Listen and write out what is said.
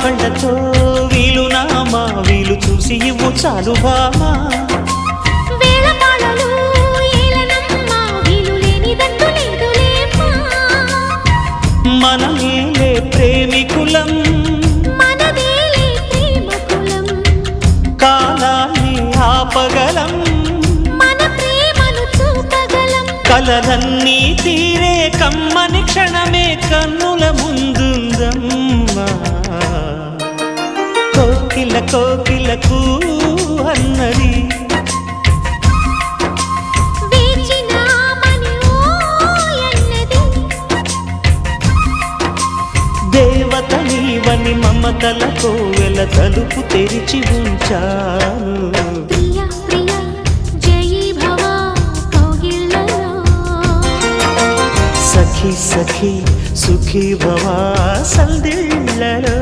కళ్ళతో వీలు నామా వీలు చూసి ఇవ్వు చాలు బామా మనమేలే ప్రేమికులం కాలాన్ని ఆపగలం కలలన్నీ తీరే కమ్మని క్షణమే కన్నుల ముందుందమ్మా కోకిల కోకిలకు అన్నది దేవత నీవని మమతల కోవెల తలుపు తెరిచి ఉంచాను సఖీ సఖీ సుఖీ భవా సందిళ్ళలో